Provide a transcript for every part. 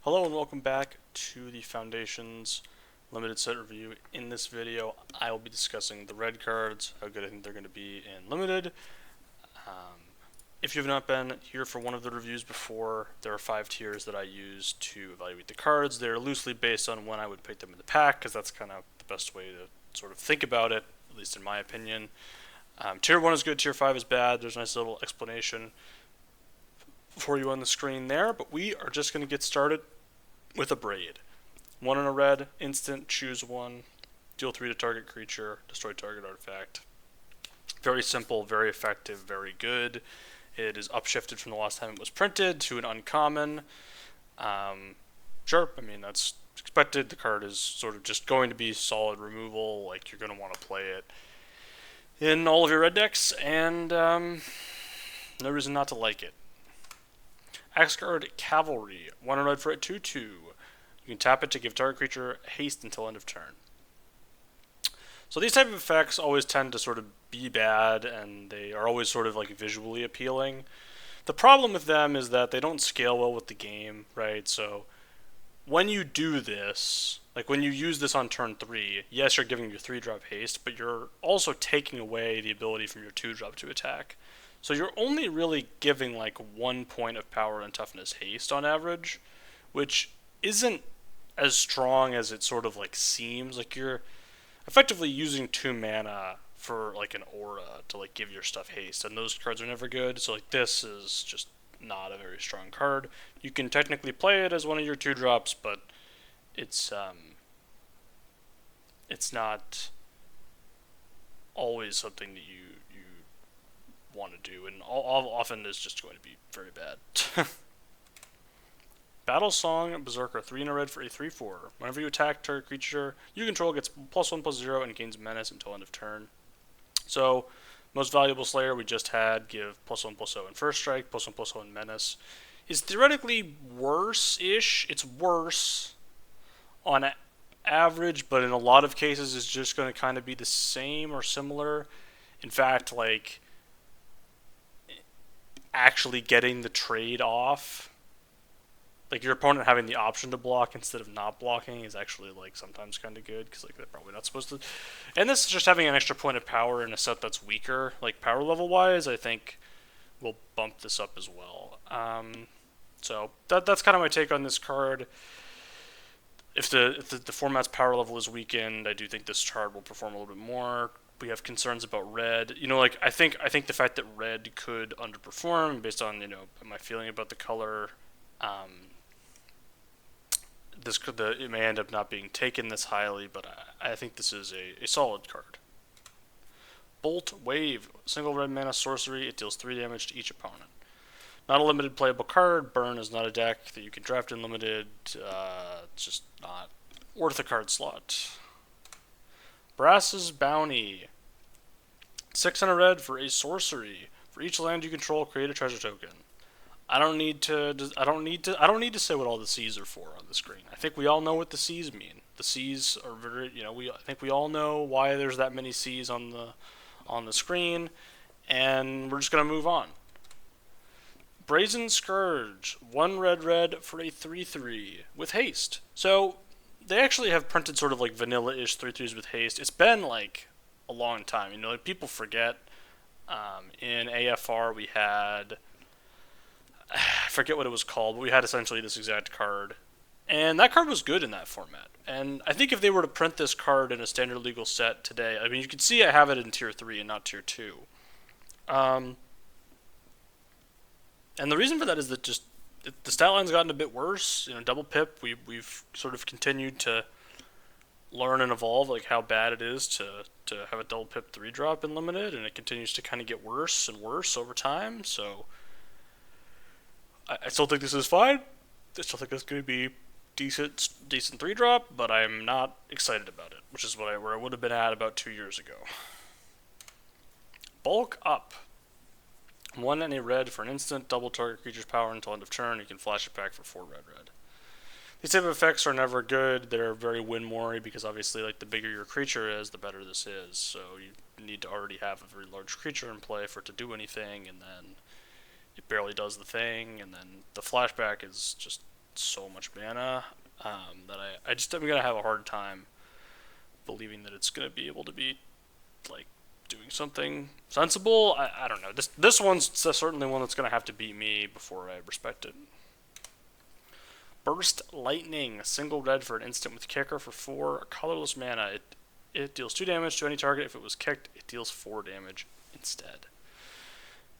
Hello and welcome back to the Foundations Limited Set Review. In this video, I will be discussing the red cards, how good I think they're going to be in Limited. If you have not been here for one of the reviews before, there are 5 tiers that I use to evaluate the cards. They're loosely based on when I would pick them in the pack, because that's kind of the best way to sort of think about it, at least in my opinion. Tier 1 is good, Tier 5 is bad. There's a nice little explanation for you on the screen there, but we are just going to get started with a Braid. 1 in a red, instant, choose 1, deal 3 to target creature, destroy target artifact. Very simple, very effective, very good. It is upshifted from the last time it was printed to an uncommon. Sure, I mean, that's expected. The card is sort of just going to be solid removal, like you're going to want to play it in all of your red decks, and no reason not to like it. Axguard Cavalry, 1 in red for a 2/2. You can tap it to give target creature haste until end of turn. So these type of effects always tend to sort of be bad, and they are always sort of like visually appealing. The problem with them is that they don't scale well with the game, right? So when you do this, like when you use this on turn 3, yes, you're giving your 3-drop haste, but you're also taking away the ability from your 2-drop to attack. So you're only really giving like 1 point of power and toughness haste on average, which isn't as strong as it sort of like seems. Like you're effectively using 2 mana for like an aura to like give your stuff haste, and those cards are never good. So like this is just not a very strong card. You can technically play it as one of your 2-drops, but it's not always something that you want to do, and often is just going to be very bad. Battle Song Berserker, 3 in a red for a 3/4. Whenever you attack target creature you control, gets +1/+0 and gains menace until end of turn. So, most valuable Slayer we just had give +1/+0 in first strike, +1/+0 in menace. Is theoretically worse-ish. It's worse on average, but in a lot of cases it's just going to kind of be the same or similar. In fact, like actually getting the trade off, like your opponent having the option to block instead of not blocking, is actually like sometimes kind of good, because like they're probably not supposed to. And this is just having an extra point of power in a set that's weaker, like power level wise, I think will bump this up as well. So that's kind of my take on this card. If the format's power level is weakened, I do think this card will perform a little bit more. We have concerns about red. Like I think the fact that red could underperform based on my feeling about the color. It may end up not being taken this highly, but I think this is a solid card. Bolt Wave, single red mana sorcery. It deals 3 damage to each opponent. Not a limited playable card. Burn is not a deck that you can draft in limited. It's just not worth a card slot. Brass's Bounty, 6 in a red for a sorcery. For each land you control, create a treasure token. I don't need to say what all the C's are for on the screen. I think we all know what the C's mean. The C's are very, I think we all know why there's that many C's on the screen, and we're just gonna move on. Brazen Scourge, 1 red for a 3/3 with haste. So they actually have printed sort of like vanilla-ish 3/3s with haste. It's been like a long time. Like people forget. In AFR we had, I forget what it was called, but we had essentially this exact card. And that card was good in that format. And I think if they were to print this card in a standard legal set today, I mean, you can see I have it in Tier 3 and not Tier 2. And the reason for that is that just the stat line's gotten a bit worse. Double pip, we've sort of continued to learn and evolve like how bad it is to have a double pip 3-drop in limited, and it continues to kind of get worse and worse over time. So I still think this is fine. I still think it's going to be decent 3-drop, but I'm not excited about it, which is where I would have been at about 2 years ago. Bulk Up, 1 in a red for an instant, double target creature's power until end of turn. You can flash it back for 4 red. These type of effects are never good. They're very win-more because obviously, like, the bigger your creature is, the better this is. So you need to already have a very large creature in play for it to do anything, and then it barely does the thing, and then the flashback is just so much mana that I'm gonna have a hard time believing that it's gonna be able to be like doing something sensible. I don't know. This one's certainly one that's gonna have to beat me before I respect it. Burst Lightning, single red for an instant with kicker for 4 colorless mana. It deals 2 damage to any target. If it was kicked, it deals 4 damage instead.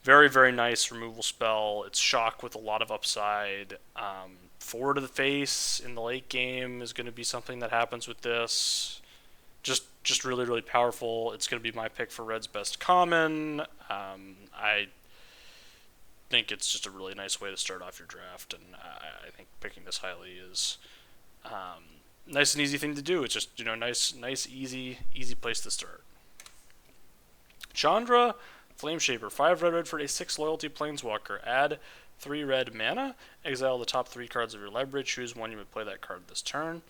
Very, very nice removal spell. It's shock with a lot of upside. 4 to the face in the late game is going to be something that happens with this. Just really, really powerful. It's going to be my pick for Red's best common. I think it's just a really nice way to start off your draft, and I think picking this highly is nice and easy thing to do. It's just nice, easy place to start. Chandra, Flameshaper, 5 red for a 6 loyalty planeswalker. Add 3 red mana. Exile the top 3 cards of your library. Choose one. You may play that card this turn.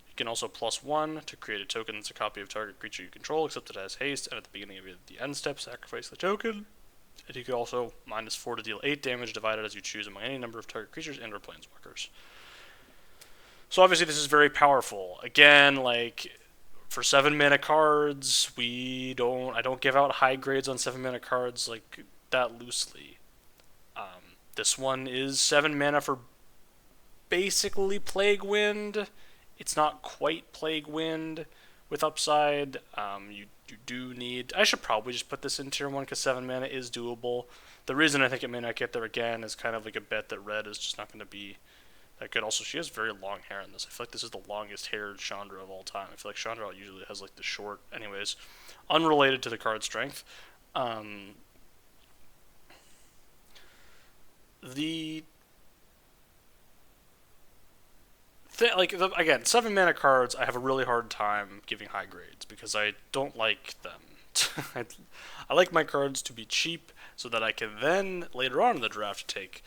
You can also +1 to create a token that's a copy of target creature you control, except it has haste, and at the beginning of the end step, sacrifice the token. And you can also -4 to deal 8 damage, divided as you choose among any number of target creatures and/or planeswalkers. So obviously this is very powerful. Again, like for 7 mana cards, I don't give out high grades on 7 mana cards like that loosely. This one is 7 mana for basically Plague Wind. It's not quite Plague Wind with upside. You do need... I should probably just put this in tier 1 because 7 mana is doable. The reason I think it may not get there again is kind of like a bet that red is just not going to be that good. Also, she has very long hair in this. I feel like this is the longest haired Chandra of all time. I feel like Chandra usually has like the short... Anyways, unrelated to the card strength. Again, 7 mana cards, I have a really hard time giving high grades because I don't like them. I like my cards to be cheap so that I can then later on in the draft take,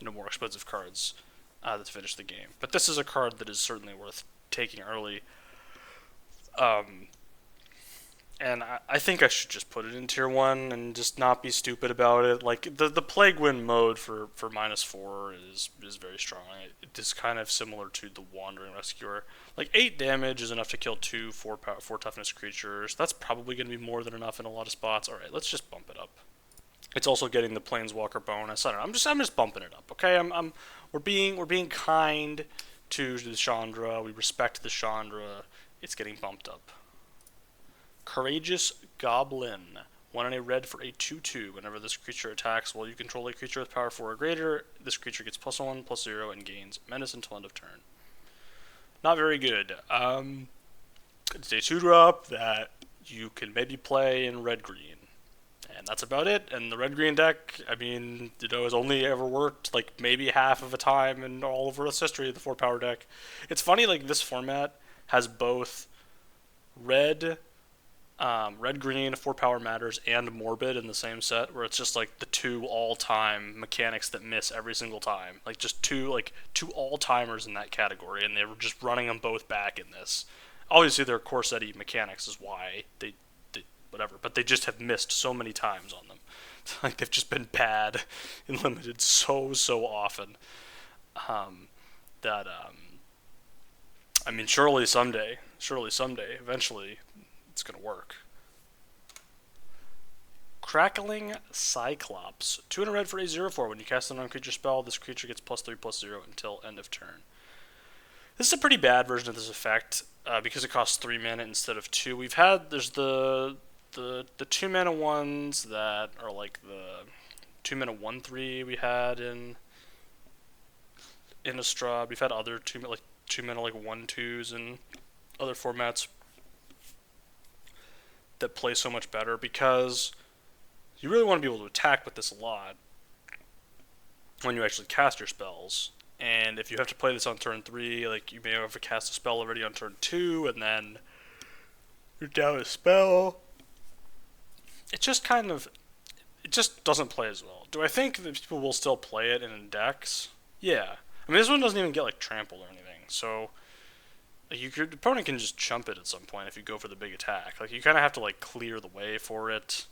more expensive cards to finish the game. But this is a card that is certainly worth taking early. And I think I should just put it in tier 1 and just not be stupid about it. Like, the Plague Wind mode for -4 is very strong. It is kind of similar to the Wandering Rescuer. Like, 8 damage is enough to kill 2 4 toughness creatures. That's probably going to be more than enough in a lot of spots. Alright, let's just bump it up. It's also getting the Planeswalker bonus. I don't know, I'm just bumping it up, okay? We're being kind to the Chandra. We respect the Chandra. It's getting bumped up. Courageous Goblin. 1 and a red for a 2/2. Whenever this creature attacks while you control a creature with power 4 or greater, this creature gets +1/+0 and gains menace until end of turn. Not very good. It's a 2-drop that you can maybe play in red-green. And that's about it. And the red-green deck, has only ever worked like maybe half of a time in all of Earth's history, the 4-power deck. It's funny, like, this format has both red, green, 4-power matters, and morbid in the same set, where it's just like the 2 all-time mechanics that miss every single time. Like, just two all-timers in that category, and they were just running them both back in this. Obviously, their Corsetti mechanics is why they whatever, but they just have missed so many times on them. Like, they've just been bad in limited so often that surely someday, eventually, it's going to work. Crackling Cyclops. 2 and a red for a 0/4. When you cast a non-creature spell, this creature gets +3/+0 until end of turn. This is a pretty bad version of this effect because it costs 3 mana instead of 2. There's the 2 mana ones that are like the 2 mana 1/3 we had in Innistrad. We've had other 2 mana like 1/2s in other formats that play so much better because you really want to be able to attack with this a lot when you actually cast your spells. And if you have to play this on turn 3, like, you may have to cast a spell already on turn 2, and then you're down a spell. It just doesn't play as well. Do I think that people will still play it in decks? Yeah. This one doesn't even get, like, trampled or anything, so... Like, your opponent can just chump it at some point if you go for the big attack. Like, you kind of have to, like, clear the way for it.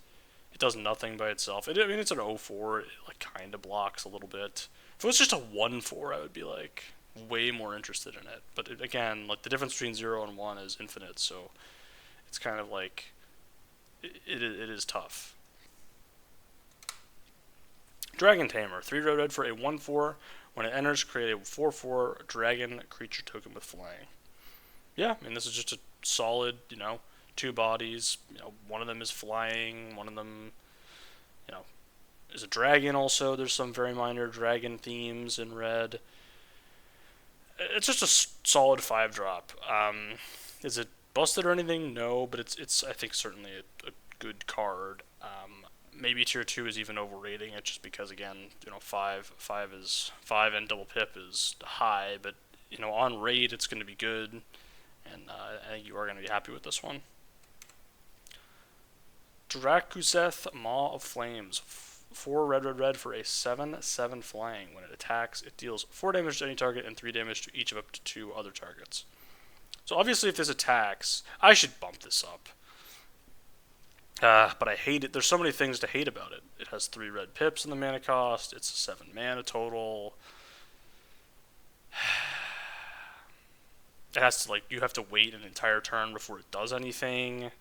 It does nothing by itself. It's an 0/4. It, like, kind of blocks a little bit. If it was just a 1/4, I would be like, way more interested in it. But again, like the difference between 0 and 1 is infinite, so it's kind of like it is tough. Dragon Tamer, 3 red for a 1/4. When it enters, create a 4/4 dragon creature token with flying. Yeah, I mean, this is just a solid, 2 bodies. One of them is flying, one of them, is a dragon also. There's some very minor dragon themes in red. It's just a solid 5-drop. Is it busted or anything? No, but it's I think certainly a good card. Maybe tier 2 is even overrating it just because, again, 5 and double pip is high, but on raid it's going to be good, and I think you are going to be happy with this one. Drakuseth, Maw of Flames, 4 red for a 7/7 flying. When it attacks, it deals 4 damage to any target and 3 damage to each of up to 2 other targets. So obviously if this attacks, I should bump this up. But I hate it. There's so many things to hate about it. It has 3 red pips in the mana cost. It's a 7 mana total. It has to, you have to wait an entire turn before it does anything.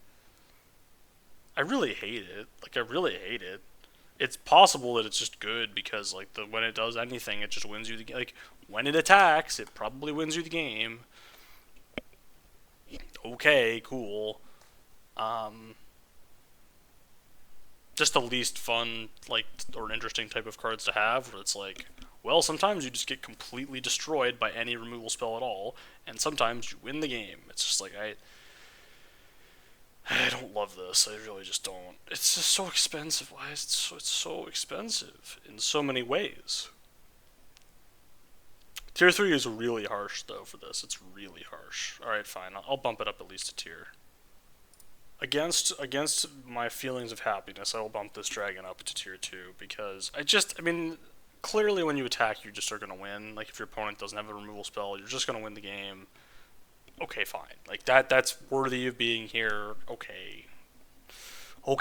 I really hate it. I really hate it. It's possible that it's just good because, when it does anything, it just wins you the game. When it attacks, it probably wins you the game. Okay, cool. Just the least fun, or interesting type of cards to have, where it's well, sometimes you just get completely destroyed by any removal spell at all, and sometimes you win the game. It's just I don't love this. I really just don't. It's just so expensive. Why is it it's so expensive in so many ways? Tier 3 is really harsh, though, for this. It's really harsh. Alright, fine. I'll bump it up at least a tier. Against my feelings of happiness, I will bump this dragon up to tier 2, because clearly when you attack, you just are going to win. If your opponent doesn't have a removal spell, you're just going to win the game. Okay, fine. That's worthy of being here. Okay. I'll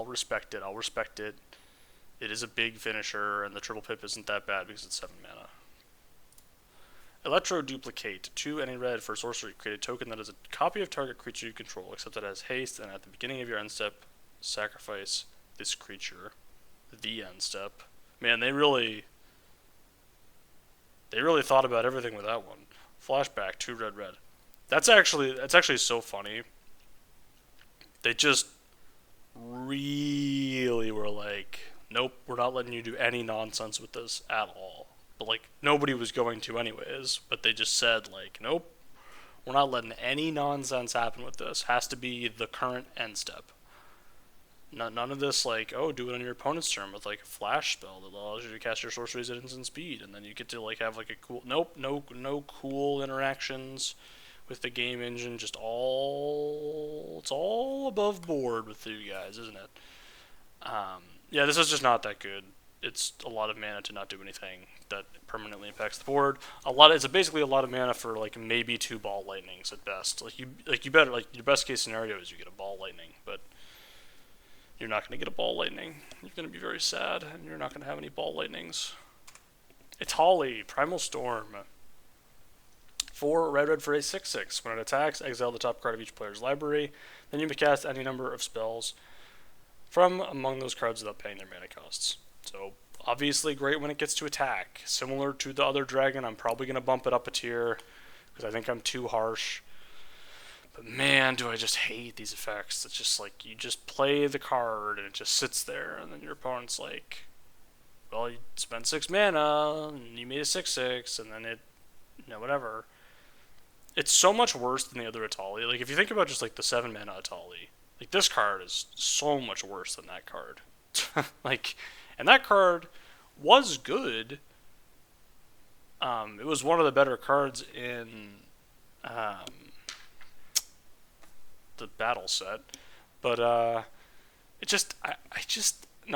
respect it. It is a big finisher, and the triple pip isn't that bad because it's 7 mana. Electro Duplicate, 2 any red for sorcery. Create a token that is a copy of target creature you control, except it has haste, and at the beginning of your end step, sacrifice this creature. The end step. Man, they really thought about everything with that one. Flashback, 2 red. That's actually so funny. They just really were nope, we're not letting you do any nonsense with this at all. But nobody was going to anyways, but they just said nope, we're not letting any nonsense happen with this. Has to be the current end step. None of this oh, do it on your opponent's turn with a flash spell that allows you to cast your sorceries at instant speed, and then you get to have a cool no cool interactions with the game engine. Just it's all above board with you guys, isn't it? Yeah, this is just not that good. It's a lot of mana to not do anything that permanently impacts the board. It's basically a lot of mana for maybe 2 ball lightnings at best. You better your best case scenario is you get a ball lightning, but you're not going to get a ball lightning. You're going to be very sad, and you're not going to have any ball lightnings. Etali, Primal Storm. 4 red for a 6/6. When it attacks, exile the top card of each player's library. Then you may cast any number of spells from among those cards without paying their mana costs. So, obviously great when it gets to attack. Similar to the other dragon, I'm probably going to bump it up a tier, because I think I'm too harsh. But man, do I just hate these effects. It's just you just play the card, and it just sits there, and then your opponent's well, you spent 6 mana, and you made a 6/6, and then it, whatever. It's so much worse than the other Etali. If you think about just the 7 mana Etali, this card is so much worse than that card. And that card was good. It was one of the better cards in the battle set, but no,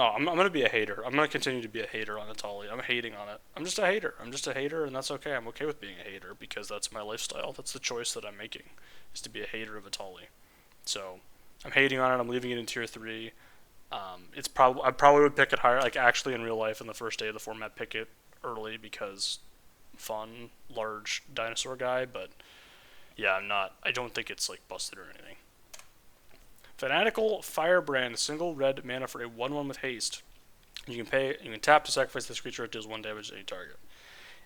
I'm gonna be a hater. I'm gonna continue to be a hater on Etali. I'm hating on it. I'm just a hater, and that's okay. I'm okay with being a hater because that's my lifestyle. That's the choice that I'm making, is to be a hater of Etali. So I'm hating on it. I'm leaving it in tier 3. I probably would pick it higher. Actually, in real life, in the first day of the format, pick it early because fun, large dinosaur guy, but yeah, I don't think it's like busted or anything. Fanatical Firebrand, single red mana for a 1/1 with haste. You can tap to sacrifice this creature. It deals 1 damage to any target.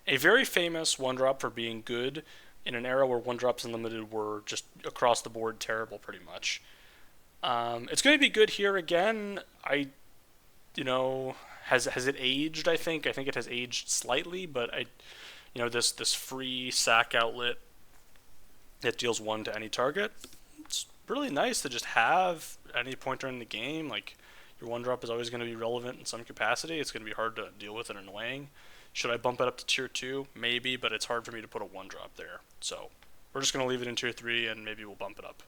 A very famous 1-drop for being good in an era where 1-drops unlimited were just across the board terrible, pretty much. It's going to be good here again. Has it aged? I think it has aged slightly, but this free sack outlet that deals 1 to any target. It's really nice to just have at any point during the game. Like, your 1-drop is always going to be relevant in some capacity. It's going to be hard to deal with and annoying. Should I bump it up to tier 2? Maybe, but it's hard for me to put a 1-drop there. So we're just going to leave it in tier 3 and maybe we'll bump it up.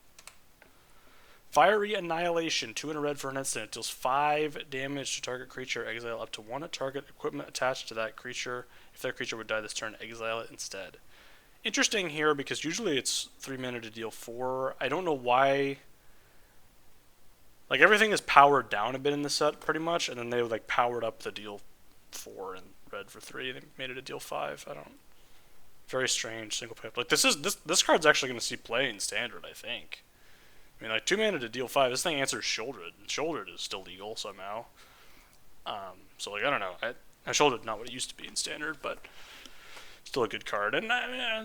Fiery Annihilation, 2 and a red for an instant. It deals 5 damage to target creature. Exile up to 1 target equipment attached to that creature. If that creature would die this turn, exile it instead. Interesting here because usually it's 3 mana to deal 4. I don't know why. Like, everything is powered down a bit in the set pretty much, and then they like powered up the deal 4 and red for 3. They made it a deal 5. Very strange single pip. Like, this card's actually going to see play in standard, I think. I mean, like, 2 mana to deal 5. This thing answers Shouldered. Shouldered is still legal somehow. So, like, I don't know. Shouldered not what it used to be in standard, but still a good card. And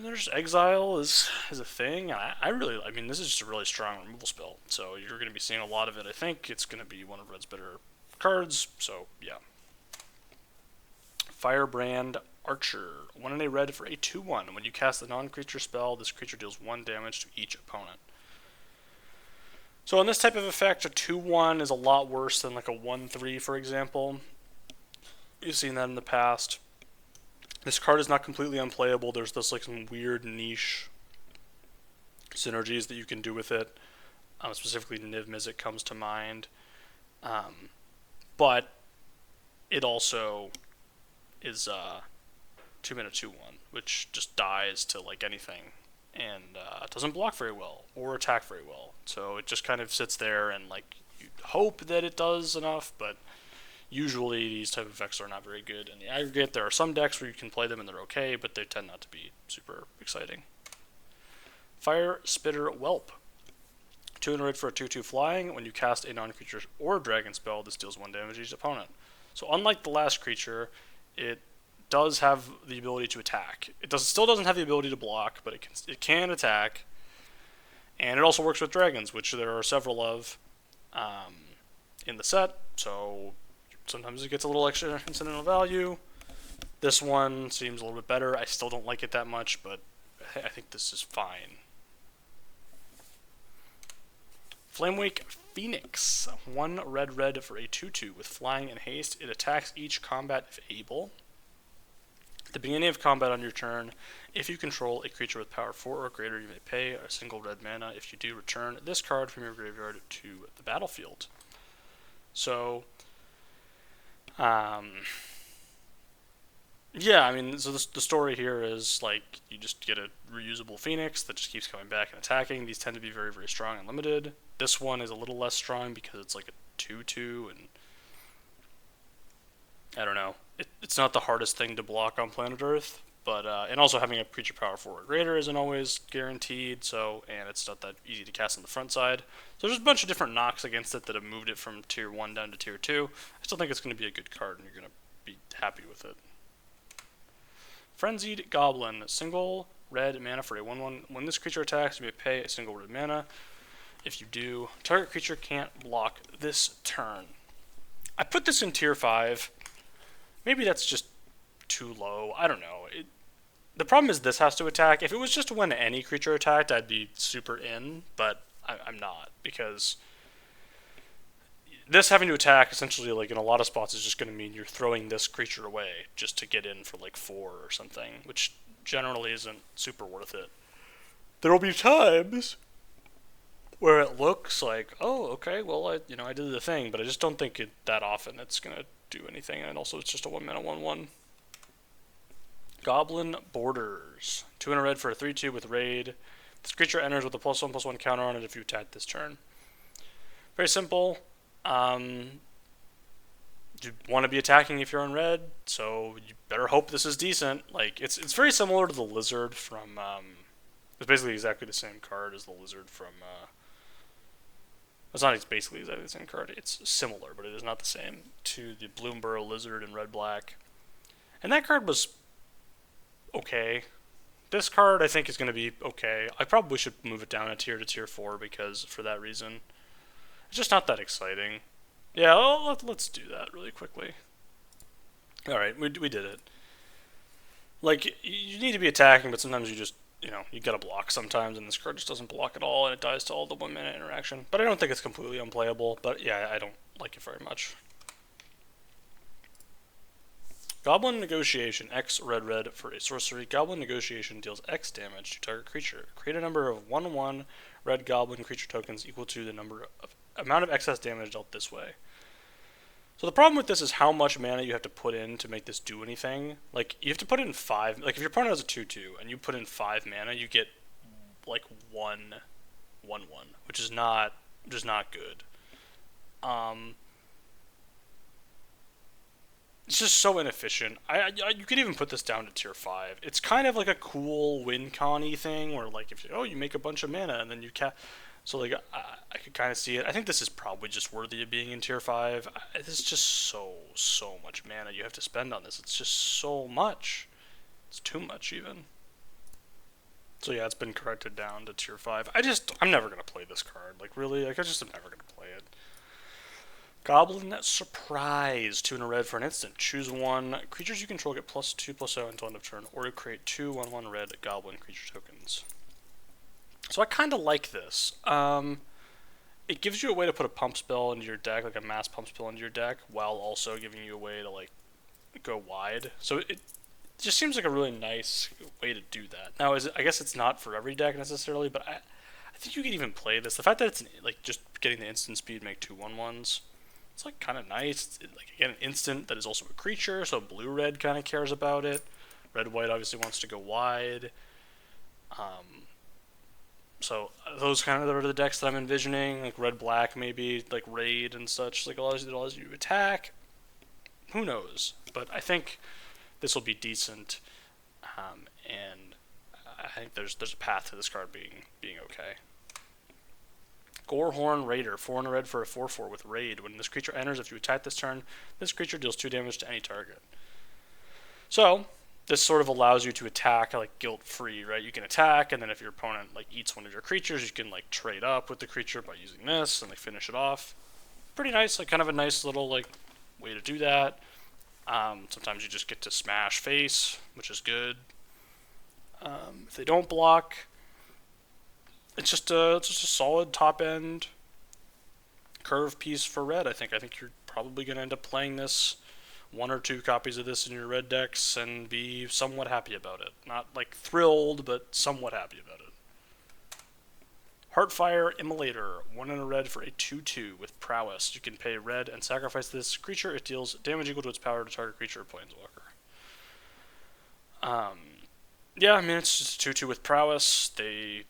there's Exile is a thing. I mean, this is just a really strong removal spell. So you're going to be seeing a lot of it. I think it's going to be one of Red's better cards. So, yeah. Firebrand Archer. 1 and a red for a 2/1. When you cast a non-creature spell, this creature deals 1 damage to each opponent. So on this type of effect, a 2/1 is a lot worse than like a 1/3, for example. You've seen that in the past. This card is not completely unplayable. There's this like some weird niche synergies that you can do with it. Specifically, Niv Mizzet comes to mind. But it also is 2 mana 2/1, which just dies to like anything. And doesn't block very well or attack very well. So it just kind of sits there and like you hope that it does enough, but usually these type of effects are not very good in the aggregate. There are some decks where you can play them and they're okay, but they tend not to be super exciting. Fire Spitter Whelp. 2 and a red for a 2/2 flying. When you cast a non-creature or dragon spell, this deals 1 damage to each opponent. So unlike the last creature, it does have the ability to attack. Still doesn't have the ability to block, but it can attack. And it also works with dragons, which there are several of in the set. So sometimes it gets a little extra incidental value. This one seems a little bit better. I still don't like it that much, but I think this is fine. Flamewake Phoenix. 1 red for a 2/2 with flying and haste. It attacks each combat if able. At the beginning of combat on your turn, if you control a creature with power 4 or greater, you may pay a single red mana. If you do, return this card from your graveyard to the battlefield. So, yeah, I mean, so the story here is, like, you just get a reusable Phoenix that just keeps coming back and attacking. These tend to be very, very strong and limited. This one is a little less strong because it's like a 2/2, and I don't know. It's not the hardest thing to block on planet Earth, but and also having a creature power 4 or greater isn't always guaranteed. So, and it's not that easy to cast on the front side. So there's a bunch of different knocks against it that have moved it from tier 1 down to tier 2. I still think it's going to be a good card, and you're going to be happy with it. Frenzied Goblin, single red mana for a 1/1. When this creature attacks, you may pay a single red mana. If you do, target creature can't block this turn. I put this in tier 5. Maybe that's just too low. I don't know. The problem is this has to attack. If it was just when any creature attacked, I'd be super in, but I'm not, because this having to attack essentially, like, in a lot of spots is just going to mean you're throwing this creature away just to get in for like 4 or something, which generally isn't super worth it. There will be times where it looks like, oh, okay, well, I did the thing, but I just don't think that often it's going to do anything, and also it's just a 1 mana 1/1. Goblin Borders. 2 and a red for a 3/2 with raid. This creature enters with a +1/+1 counter on it if you attack this turn. Very simple. you want to be attacking if you're on red, so you better hope this is decent. Like it's very similar to the lizard from. It's basically exactly the same card as the lizard from. It's not basically exactly the same card. It's similar, but it is not the same to the Bloomburrow lizard in red black. And that card was okay. This card I think is going to be okay. I probably should move it down a tier to tier 4 because for that reason. It's just not that exciting. Yeah, well, let's do that really quickly. Alright, we did it. Like, you need to be attacking, but sometimes you just, you gotta block sometimes, and this card just doesn't block at all, and it dies to all the 1 minute interaction. But I don't think it's completely unplayable, but yeah, I don't like it very much. Goblin Negotiation, X red for a sorcery. Goblin Negotiation deals X damage to target creature. Create a number of 1/1 red goblin creature tokens equal to the amount of excess damage dealt this way. So the problem with this is how much mana you have to put in to make this do anything. Like, you have to put in 5. Like, if your opponent has a 2/2 and you put in 5 mana, you get like 1/1, which is not good. It's just so inefficient. You could even put this down to tier 5. It's kind of like a cool win con-y thing where, like, if you make a bunch of mana and then you so like I could kind of see it. I think this is probably just worthy of being in tier 5. It's just so much mana you have to spend on this. It's just so much. It's too much even. So yeah, it's been corrected down to tier 5. I'm never gonna play this card. Like, really, like, I just am never gonna play it. Goblin Surprise, 2 in a red for an instant. Choose one. Creatures you control get +2/+0 until end of turn, or you create 2 1/1 red goblin creature tokens. So I kind of like this. It gives you a way to put a pump spell into your deck, like a mass pump spell into your deck, while also giving you a way to, like, go wide. So it just seems like a really nice way to do that. Now, I guess it's not for every deck necessarily, but I think you could even play this. The fact that it's like just getting the instant speed, make 2 1/1s. It's like kind of nice. It's like, again, an instant that is also a creature, so blue-red kind of cares about it. Red-white obviously wants to go wide. So those kind of are the decks that I'm envisioning, like red-black maybe, like Raid and such. Like, allows you to attack. Who knows? But I think this will be decent, and I think there's a path to this card being okay. Gorehorn Raider, 4 in a red for a 4/4 with Raid. When this creature enters, if you attack this turn, this creature deals 2 damage to any target. So, this sort of allows you to attack, like, guilt-free, right? You can attack, and then if your opponent, like, eats one of your creatures, you can, like, trade up with the creature by using this, and, like, finish it off. Pretty nice, like, kind of a nice little, like, way to do that. Sometimes you just get to smash face, which is good. If they don't block, it's just a solid top end curve piece for red. I think you're probably going to end up playing this, 1 or 2 copies of this in your red decks, and be somewhat happy about it. Not like thrilled, but somewhat happy about it. Heartfire Immolator, 1 in a red for a 2/2 with prowess. You can pay red and sacrifice this creature. It deals damage equal to its power to target creature or planeswalker. Yeah, I mean, it's just 2/2 with prowess. They,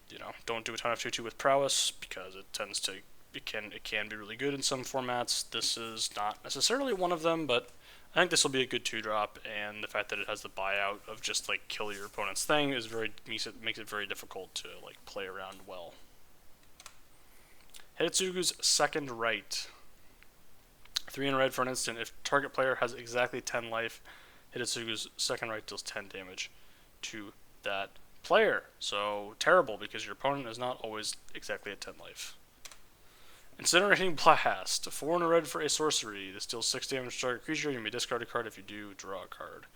don't do a ton of 2/2 with prowess because it can be really good in some formats. This is not necessarily one of them, but I think this will be a good 2-drop, and the fact that it has the buyout of just, like, kill your opponent's thing makes it very difficult to, like, play around well. Hidetsugu's Second Right, 3 in red for an instant. If target player has exactly 10 life, Hidetsugu's Second Right deals 10 damage to that player. So terrible, because your opponent is not always exactly at 10 life. Incinerating Blast, 4 in a red for a sorcery. This deals 6 damage to target creature. You may discard a card. If you do, draw a card.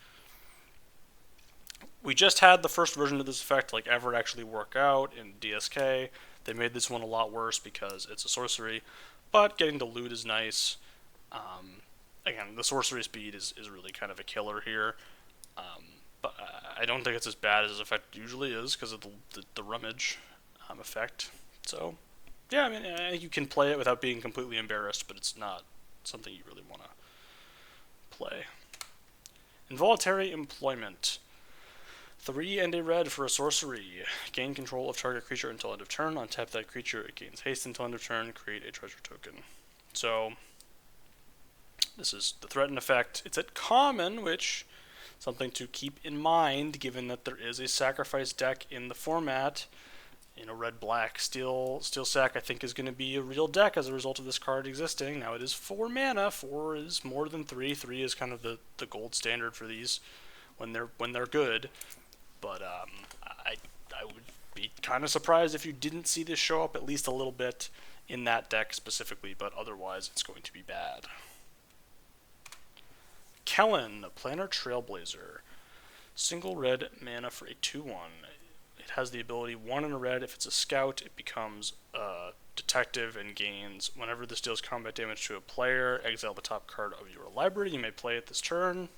We just had the first version of this effect, like, ever actually work out in DSK. They made this one a lot worse because it's a sorcery, but getting to loot is nice. Again, the sorcery speed is really kind of a killer here. But I don't think it's as bad as this effect usually is because of the rummage effect. So, yeah, I mean, I think you can play it without being completely embarrassed, but it's not something you really want to play. Involuntary Employment, 3 and a red for a sorcery. Gain control of target creature until end of turn. Untap that creature. It gains haste until end of turn. Create a treasure token. So, This is the threaten effect. It's at common, which something to keep in mind given that there is a sacrifice deck in the format. Red-black steel sack I think is going to be a real deck as a result of this card existing. Now it is 4 mana. 4 is more than 3. 3 is kind of the gold standard for these when they're good. But I would be kind of surprised if you didn't see this show up at least a little bit in that deck specifically, but otherwise it's going to be bad. Kellen, Planar Trailblazer. Single red mana for a 2/1. It has the ability 1 in a red. If it's a scout, it becomes a detective and gains. Whenever this deals combat damage to a player, exile the top card of your library. You may play it this turn.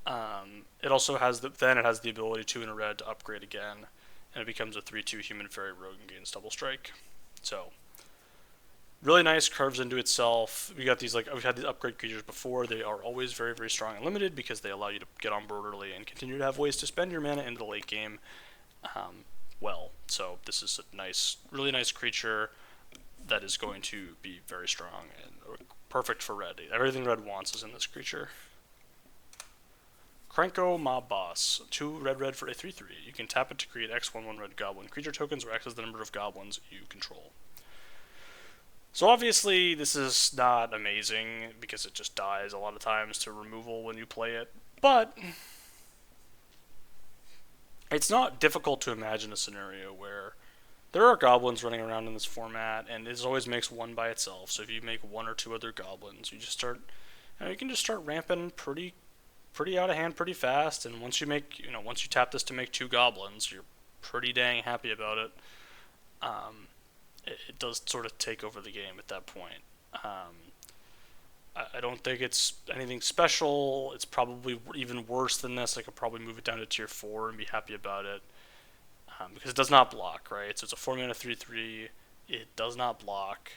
It also has the ability 2 in a red to upgrade again, and it becomes a 3/2 human fairy rogue and gains double strike. So really nice, curves into itself. We've had these upgrade creatures before. They are always very, very strong and limited because they allow you to get on board early and continue to have ways to spend your mana into the late game. So this is a really nice creature that is going to be very strong and perfect for red. Everything red wants is in this creature. Krenko Mob Boss, 2 red for a 3/3. You can tap it to create X/1/1 red goblin creature tokens, or X is the number of goblins you control. So obviously this is not amazing because it just dies a lot of times to removal when you play it, but it's not difficult to imagine a scenario where there are goblins running around in this format, and it always makes one by itself. So if you make 1 or 2 other goblins, you can just start ramping pretty out of hand pretty fast, and once you tap this to make 2 goblins, you're pretty dang happy about it. It does sort of take over the game at that point. I don't think it's anything special. It's probably even worse than this. I could probably move it down to tier 4 and be happy about it, because it does not block, right? So it's a 4 mana 3/3. It does not block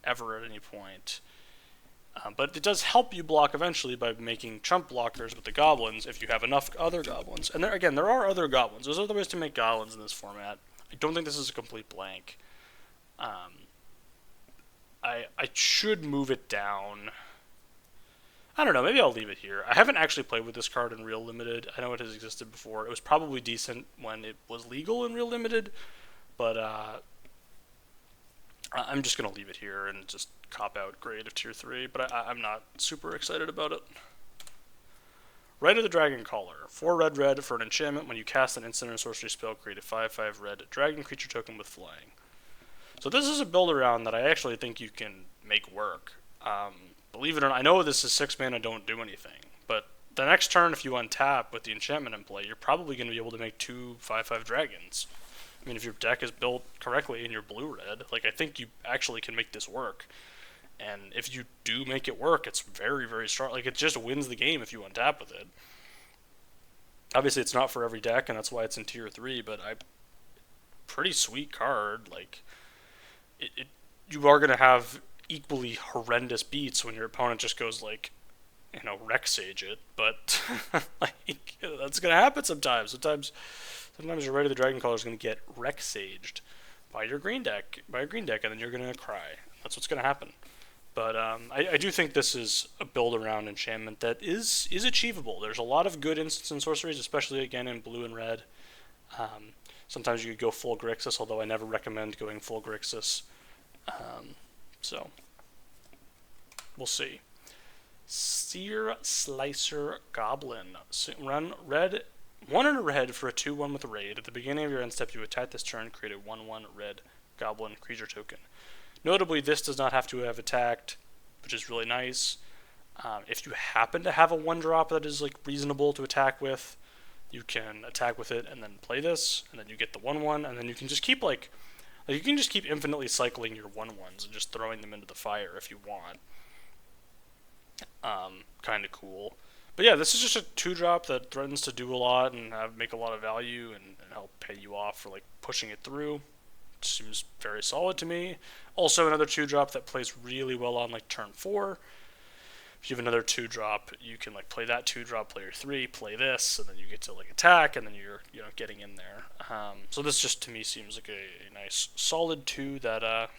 ever at any point. But it does help you block eventually by making chump blockers with the goblins if you have enough other goblins. And there are other goblins. There's other ways to make goblins in this format. I don't think this is a complete blank. I should move it down. I don't know, maybe I'll leave it here. I haven't actually played with this card in Real Limited. I know it has existed before. It was probably decent when it was legal in Real Limited, but I'm just going to leave it here and just cop out grade of tier 3, but I'm not super excited about it. Rite of the Dragon Caller. 4 red for an enchantment. When you cast an instant or sorcery spell, create a 5/5 red dragon creature token with flying. So this is a build around that I actually think you can make work. Believe it or not, I know this is 6 mana, don't do anything, but the next turn, if you untap with the enchantment in play, you're probably going to be able to make 2 5/5 dragons. I mean, if your deck is built correctly and you're blue-red, I think you actually can make this work. And if you do make it work, it's very, very strong. It just wins the game if you untap with it. Obviously, it's not for every deck, and that's why it's in tier 3, but pretty sweet card. You are going to have equally horrendous beats when your opponent just goes Rex Sage it, but that's going to happen sometimes. Sometimes your Rite of the Dragon Caller is going to get Rex Saged by your green deck, and then you're going to cry. That's what's going to happen. But I do think this is a build around enchantment that is achievable. There's a lot of good instants and sorceries, especially again in blue and red. Sometimes you could go full Grixis, although I never recommend going full Grixis. So we'll see. Sear Slicer Goblin. Run red, 1 in a red for a 2/1 with raid. At the beginning of your end step, you attack this turn, create a 1/1 red goblin creature token. Notably, this does not have to have attacked, which is really nice. If you happen to have a 1-drop that is reasonable to attack with, you can attack with it and then play this, and then you get the 1/1, and then you can just keep you can just keep infinitely cycling your 1/1s and just throwing them into the fire if you want. Kind of cool. But yeah, this is just a 2-drop that threatens to do a lot and make a lot of value and help pay you off for pushing it through. It seems very solid to me. Also another 2-drop that plays really well on turn 4. If you have another 2-drop, you can play that 2-drop, play your 3, play this, and then you get to attack, and then you're getting in there. So this just to me seems like a nice solid 2 that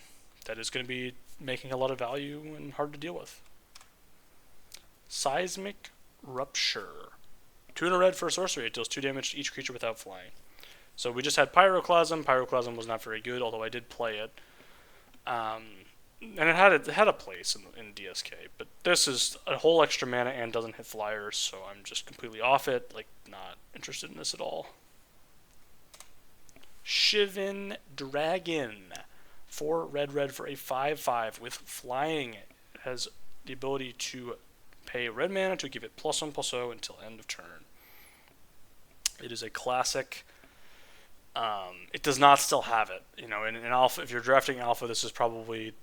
is going to be making a lot of value and hard to deal with. Seismic Rupture. 2 and a red for a sorcery. It deals 2 damage to each creature without flying. So we just had Pyroclasm. Pyroclasm was not very good, although I did play it. And it had a place in DSK, but this is a whole extra mana and doesn't hit flyers, so I'm just completely off it, like, not interested in this at all. Shivan Dragon. 4 red for a 5/5 with flying. It has the ability to pay red mana to give it +1/+0 until end of turn. It is a classic. It does not still have it. You know, in alpha, if you're drafting alpha, this is probably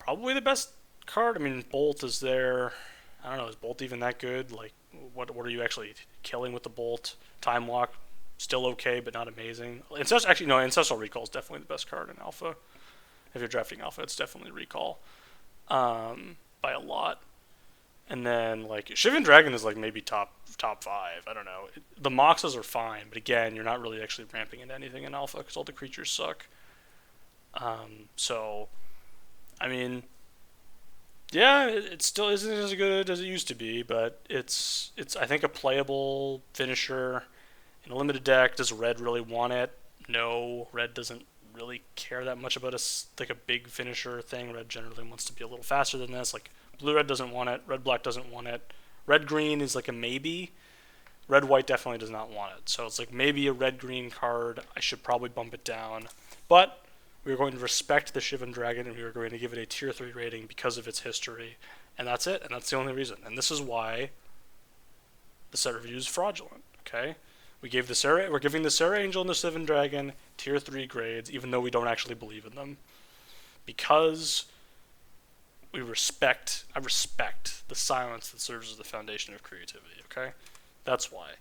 the best card. I mean, Bolt is there. I don't know, is Bolt even that good? Like, what are you actually killing with the Bolt? Time Walk, still okay, but not amazing. Ancestral Recall is definitely the best card in alpha. If you're drafting alpha, it's definitely Recall, by a lot. And then, like, Shivan Dragon is, like, maybe top 5. I don't know. The Moxes are fine, but again, you're not really actually ramping into anything in alpha because all the creatures suck. So, I mean, yeah, it still isn't as good as it used to be, but it's I think a playable finisher in a limited deck. Does red really want it? No, red doesn't really care that much about a big finisher thing. Red generally wants to be a little faster than this. Like, blue-red doesn't want it. Red-black doesn't want it. Red-green is like a maybe. Red-white definitely does not want it. So it's like maybe a red-green card. I should probably bump it down. But we're going to respect the Shivan Dragon, and we are going to give it a tier 3 rating because of its history. And that's it. And that's the only reason. And this is why the set review is fraudulent. Okay? We're giving the Serra Angel and the Shivan Dragon tier 3 grades, even though we don't actually believe in them. Because I respect the silence that serves as the foundation of creativity, okay? That's why.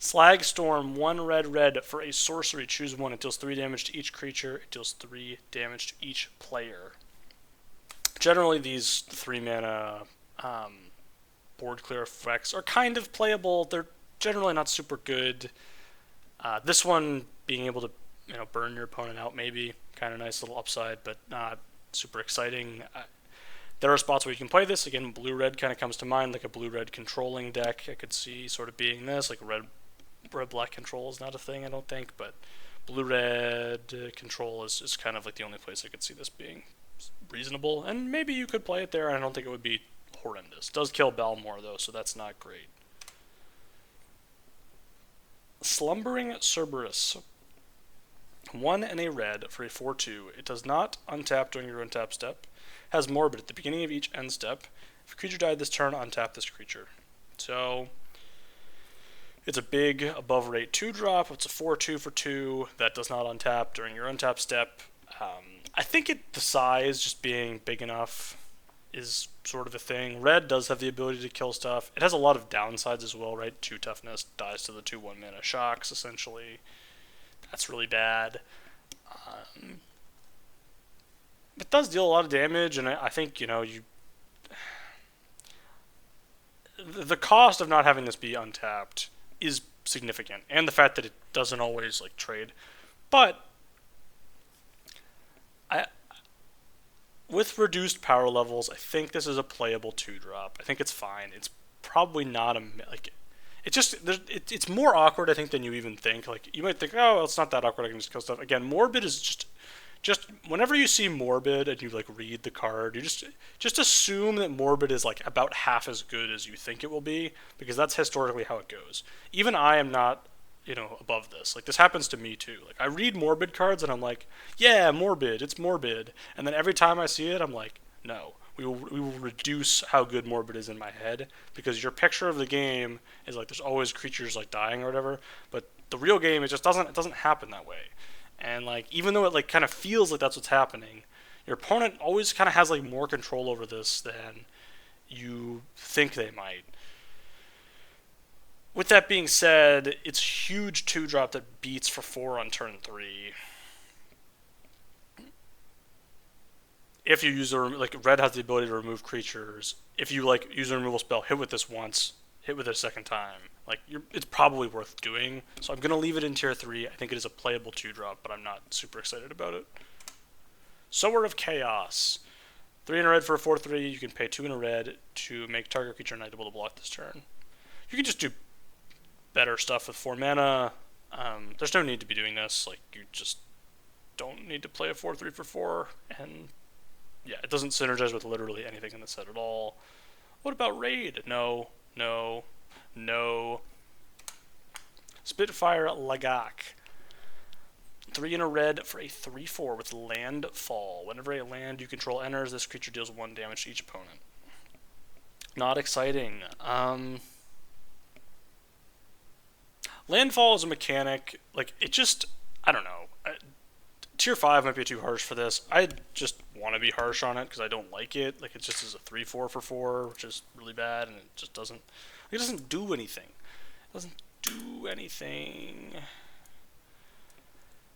Slagstorm, 1 red for a sorcery. Choose 1. It deals 3 damage to each creature. It deals 3 damage to each player. Generally, these 3 mana board clear effects are kind of playable. They're generally not super good. This one, being able to burn your opponent out, maybe kind of nice little upside, but not super exciting. There are spots where you can play this. Again, blue-red kind of comes to mind, like a blue-red controlling deck. I could see sort of being this, like red-black control is not a thing, I don't think, but blue-red control is kind of like the only place I could see this being reasonable, and maybe you could play it there, and I don't think it would be horrendous. It does kill Balmor, though, so that's not great. Slumbering Cerberus. 1 and a red for a 4/2. It does not untap during your untap step. Has Morbid at the beginning of each end step. If a creature died this turn, untap this creature. So, it's a big above rate 2-drop. It's a 4/2 for 2 that does not untap during your untap step. I think the size just being big enough is sort of a thing. Red does have the ability to kill stuff. It has a lot of downsides as well, right? 2 toughness, dies to the 2/1 mana shocks, essentially. That's really bad. It does deal a lot of damage, and I think, the cost of not having this be untapped is significant, and the fact that it doesn't always, like, trade. But with reduced power levels, I think this is a playable 2-drop. I think it's fine. It's probably not it's more awkward, I think, than you even think. Like, you might think, oh, well, it's not that awkward, I can just kill stuff. Again, Morbid is just whenever you see Morbid and you, like, read the card, you just assume that Morbid is, like, about half as good as you think it will be, because that's historically how it goes. Even I am not, above this. Like, this happens to me, too. Like, I read Morbid cards, and I'm like, yeah, Morbid, it's Morbid. And then every time I see it, I'm like, no. We will reduce how good Morbid is in my head, because your picture of the game is, like, there's always creatures, like, dying or whatever, but the real game, it doesn't happen that way. And, like, even though it, like, kind of feels like that's what's happening, your opponent always kind of has, like, more control over this than you think they might. With that being said, it's huge 2-drop that beats for 4 on turn 3. If you use red has the ability to remove creatures. If you, like, use a removal spell, hit with this once, hit with it a second time. Like, it's probably worth doing. So I'm going to leave it in tier 3. I think it is a playable 2-drop, but I'm not super excited about it. Sower of Chaos. 3 in a red for a 4/3. You can pay 2 in a red to make target creature unable to block this turn. You can just do better stuff with 4 mana. There's no need to be doing this. Like, you just don't need to play a 4/3 for 4. And yeah, it doesn't synergize with literally anything in the set at all. What about Raid? No, no, no. Spitfire Lagak. 3 in a red for a 3/4 with Landfall. Whenever a land you control enters, this creature deals 1 damage to each opponent. Not exciting. Landfall is a mechanic. Like, it just, I don't know. Tier 5 might be too harsh for this. I just want to be harsh on it because I don't like it. Like, it just is a 3/4 for 4, which is really bad, and it just doesn't do anything. It doesn't do anything.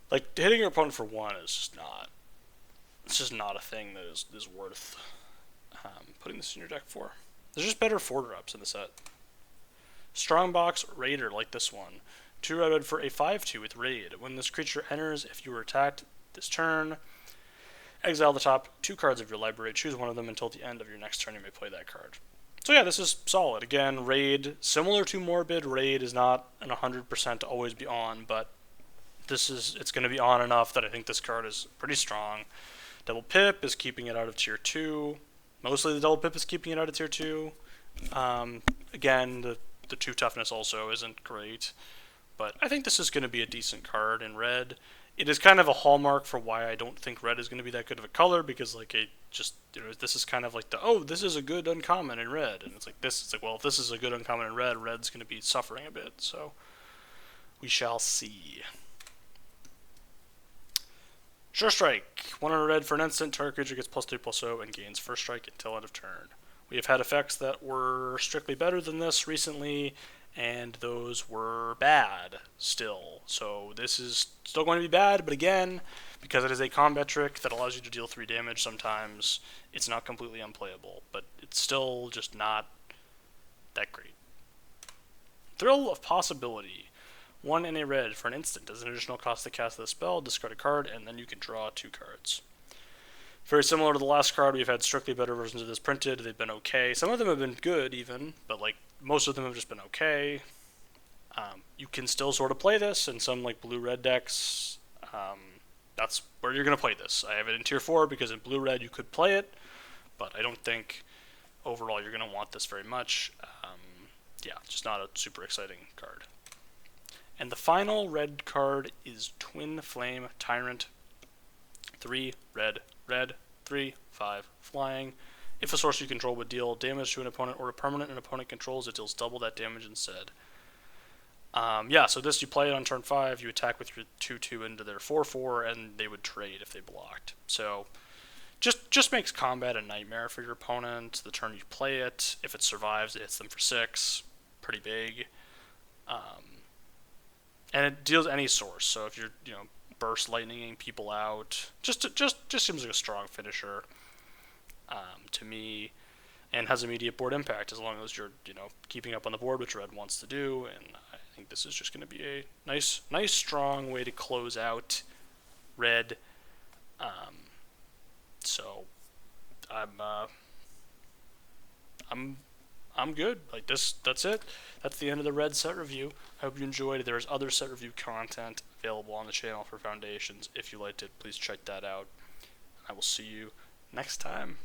Like, hitting your opponent for 1 is just not, it's just not a thing that is worth putting this in your deck for. There's just better 4-drops in the set. Strongbox Raider, like this one. 2 red for a 5/2 with Raid. When this creature enters, if you were attacked this turn, exile the top 2 cards of your library. Choose one of them until the end of your next turn. You may play that card. So yeah, this is solid. Again, Raid, similar to Morbid, Raid is not an 100% to always be on, but it's going to be on enough that I think this card is pretty strong. Double Pip is keeping it out of tier 2. Mostly the Double Pip is keeping it out of tier 2. Again, the 2 toughness also isn't great. But I think this is going to be a decent card in red. It is kind of a hallmark for why I don't think red is going to be that good of a color, because like this is kind of like this is a good uncommon in red, and it's like well, if this is a good uncommon in red, red's going to be suffering a bit. So we shall see. Sure Strike. 1 in a red for an instant. Target creature gets +3/+0 and gains first strike until end of turn. We have had effects that were strictly better than this recently, and those were bad still. So this is still going to be bad, but again, because it is a combat trick that allows you to deal 3 damage sometimes, it's not completely unplayable, but it's still just not that great. Thrill of Possibility. 1 in a red for an instant. As an additional cost to cast the spell, discard a card, and then you can draw 2 cards. Very similar to the last card, we've had strictly better versions of this printed. They've been okay. Some of them have been good, even, but like most of them have just been okay. You can still sort of play this in some like blue-red decks. That's where you're going to play this. I have it in tier 4 because in blue-red you could play it, but I don't think overall you're going to want this very much. Yeah, just not a super exciting card. And the final red card is Twin Flame Tyrant. 3 red, 3/5 flying. If a source you control would deal damage to an opponent or a permanent an opponent controls, it deals double that damage instead. Yeah, so this, you play it on turn 5, you attack with your 2/2 into their 4/4, and they would trade if they blocked. So just makes combat a nightmare for your opponent. The turn you play it, if it survives, it hits them for 6. Pretty big. And it deals any source, so if you're, burst lightninging people out, just seems like a strong finisher to me, and has immediate board impact as long as you're keeping up on the board, which red wants to do. And I think this is just going to be a nice strong way to close out red. So I'm good. Like this, that's it. That's the end of the red set review. I hope you enjoyed. There's other set review content available on the channel for Foundations. If you liked it, please check that out. I will see you next time.